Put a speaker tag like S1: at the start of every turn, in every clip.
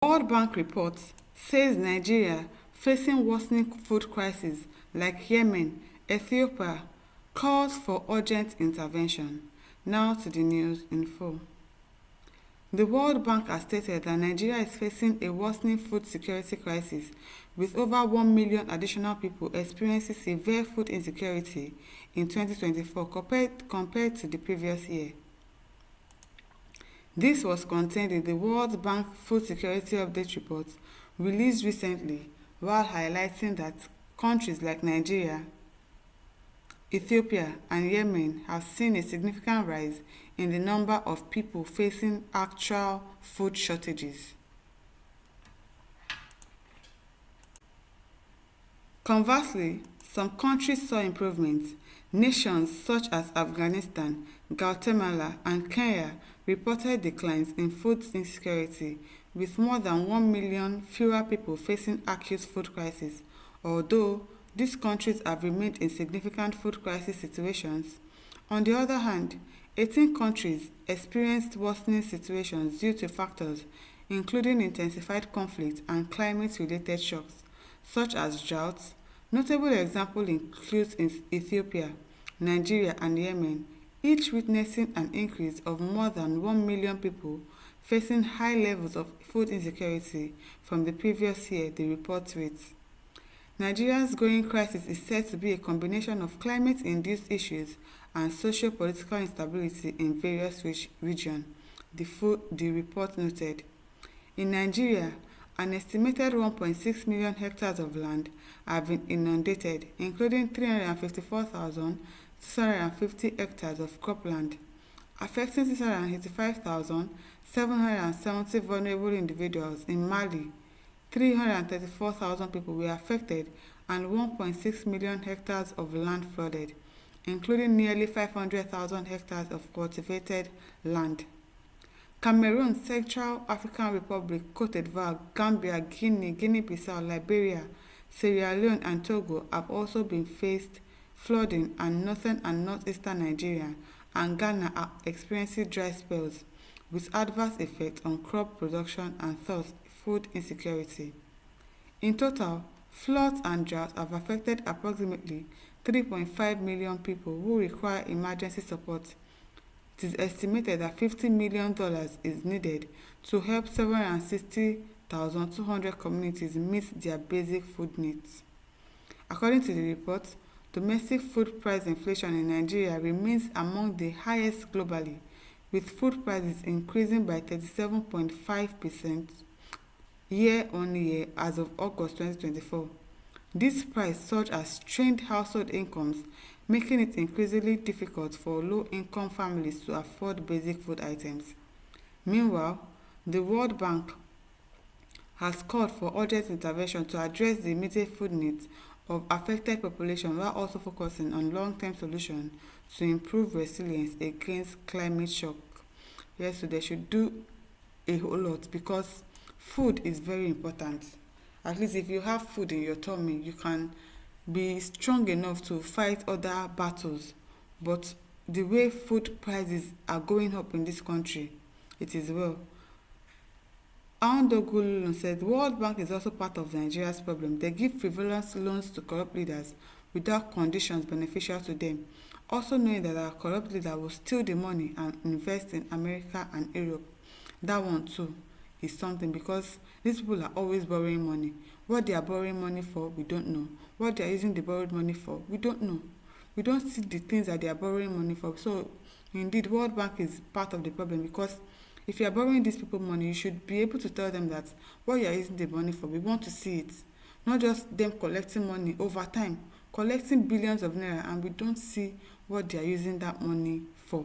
S1: World Bank report says Nigeria facing worsening food crisis like Yemen, Ethiopia calls for urgent intervention. Now to the news in full. The World Bank has stated that Nigeria is facing a worsening food security crisis, with over 1 million additional people experiencing severe food insecurity in 2024 compared to the previous year. This was contained in the World Bank Food Security Update report released recently, while highlighting that countries like Nigeria, Ethiopia, and Yemen have seen a significant rise in the number of people facing actual food shortages. Conversely, some countries saw improvements. Nations such as Afghanistan, Guatemala, and Kenya reported declines in food insecurity, with more than 1 million fewer people facing acute food crisis. Although these countries have remained in significant food crisis situations, on the other hand, 18 countries experienced worsening situations due to factors including intensified conflict and climate-related shocks, such as droughts. Notable examples include Ethiopia, Nigeria, and Yemen, each witnessing an increase of more than 1 million people facing high levels of food insecurity from the previous year, the report reads. Nigeria's growing crisis is said to be a combination of climate-induced issues and socio-political instability in various regions, the report noted. In Nigeria, an estimated 1.6 million hectares of land have been inundated, including 354,650 hectares of cropland, affecting 685,770 vulnerable individuals. In Mali, 334,000 people were affected and 1.6 million hectares of land flooded, including nearly 500,000 hectares of cultivated land. Cameroon, Central African Republic, Cote d'Ivoire, Gambia, Guinea, Guinea-Bissau, Liberia, Sierra Leone, and Togo have also been faced flooding, and northern and northeastern Nigeria and Ghana are experiencing dry spells, with adverse effects on crop production and thus food insecurity. In total, floods and droughts have affected approximately 3.5 million people who require emergency support. It is estimated that $50 million is needed to help 760,200 communities meet their basic food needs. According to the report, domestic food price inflation in Nigeria remains among the highest globally, with food prices increasing by 37.5% year-on-year as of August 2024. This price surge has strained household incomes, making it increasingly difficult for low-income families to afford basic food items. Meanwhile, the World Bank has called for urgent intervention to address the immediate food needs of affected populations, while also focusing on long-term solutions to improve resilience against climate shock. Yes, so they should do a whole lot, because food is very important. At least if you have food in your tummy, you can be strong enough to fight other battles. But the way food prices are going up in this country, it is well. Aondogulu said the World Bank is also part of Nigeria's problem. They give frivolous loans to corrupt leaders without conditions beneficial to them, also knowing that our corrupt leader will steal the money and invest in America and Europe. That one too is something, because these people are always borrowing money. What they are borrowing money for, we don't know. What they are using the borrowed money for, we don't know. We don't see the things that they are borrowing money for. So indeed, World Bank is part of the problem, because if you are borrowing these people money, you should be able to tell them that what you are using the money for, we want to see it. Not just them collecting money over time, collecting billions of naira, and we don't see what they are using that money for.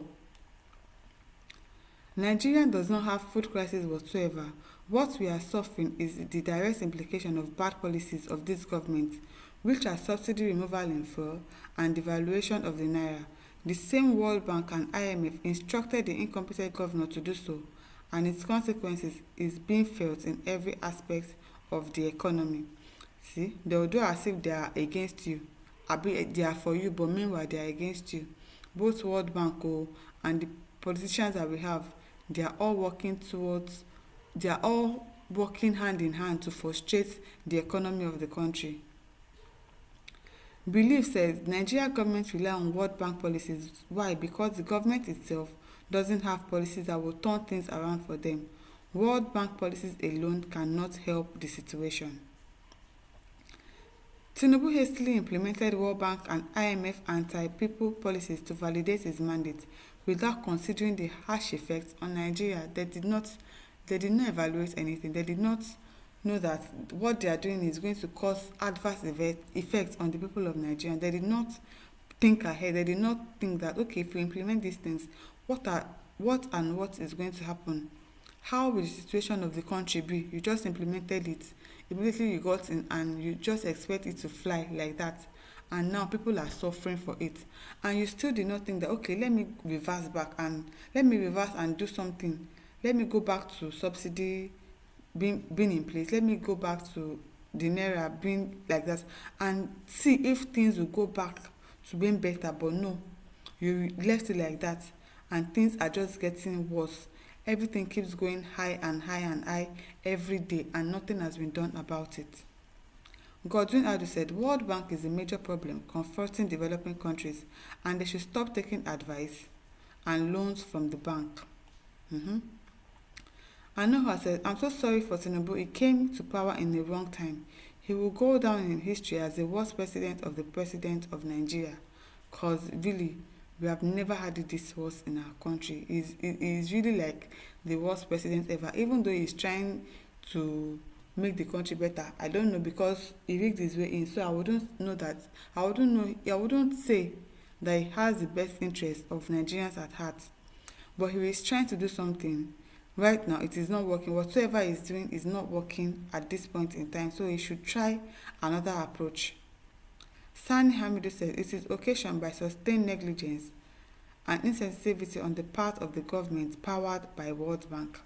S1: Nigeria does not have food crisis whatsoever. What we are suffering is the direct implication of bad policies of this government, which are subsidy removal in fuel and devaluation of the naira. The same World Bank and IMF instructed the incompetent governor to do so, and its consequences is being felt in every aspect of the economy. See, they will do as if they are against you. They are for you, but meanwhile they are against you. Both World Bank and the politicians that we have, they are all working hand in hand to frustrate the economy of the country. Belief says Nigeria government rely on World Bank policies. Why? Because the government itself doesn't have policies that will turn things around for them. World Bank policies alone cannot help the situation. Tinubu hastily implemented World Bank and IMF anti-people policies to validate his mandate without considering the harsh effects on Nigeria. They did not evaluate anything. They did not know that what they are doing is going to cause adverse effects on the people of Nigeria. They did not think ahead. They did not think that, okay, if we implement these things, what is going to happen? How will the situation of the country be? You just implemented it. Immediately you got in and you just expect it to fly like that. And now people are suffering for it. And you still did not think that, okay, let me reverse and do something. Let me go back to subsidy being in place. Let me go back to the naira being like that and see if things will go back to being better. But no, you left it like that and things are just getting worse. Everything keeps going high and high and high every day and nothing has been done about it. Godwin Adu said, World Bank is a major problem confronting developing countries and they should stop taking advice and loans from the bank. Anoha said, I'm so sorry for Tinubu. He came to power in the wrong time. He will go down in history as the worst president of Nigeria. Because really, we have never had it this worse in our country. He's really like the worst president ever. Even though he's trying to make the country better, I don't know, because he rigged his way in. So I wouldn't say that he has the best interest of Nigerians at heart. But he is trying to do something. Right now, it is not working. Whatever he's doing is not working at this point in time. So he should try another approach. Sani Hamidu says it is occasioned by sustained negligence and insensitivity on the part of the government powered by World Bank.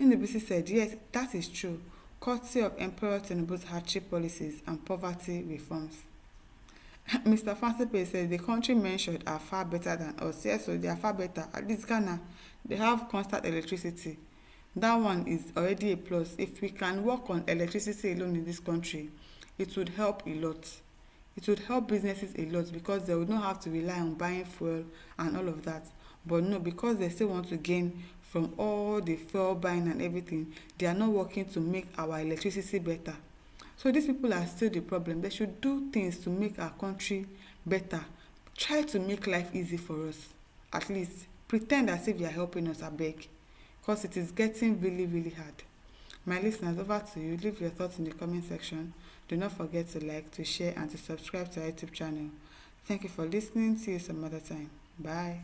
S1: NBC said, yes, that is true, courtesy of Emperor Tinubu's hardship policies and poverty reforms. Mr. Fancy said the country mentioned are far better than us. Yes, so they are far better. At least Ghana, they have constant electricity. That one is already a plus. If we can work on electricity alone in this country, it would help a lot. It would help businesses a lot because they would not have to rely on buying fuel and all of that. But no, because they still want to gain from all the fuel buying and everything, they are not working to make our electricity better. So these people are still the problem. They should do things to make our country better. Try to make life easy for us. At least pretend as if you are helping us, I beg. Because it is getting really, really hard. My listeners, over to you. Leave your thoughts in the comment section. Do not forget to like, to share, and to subscribe to our YouTube channel. Thank you for listening. See you some other time. Bye.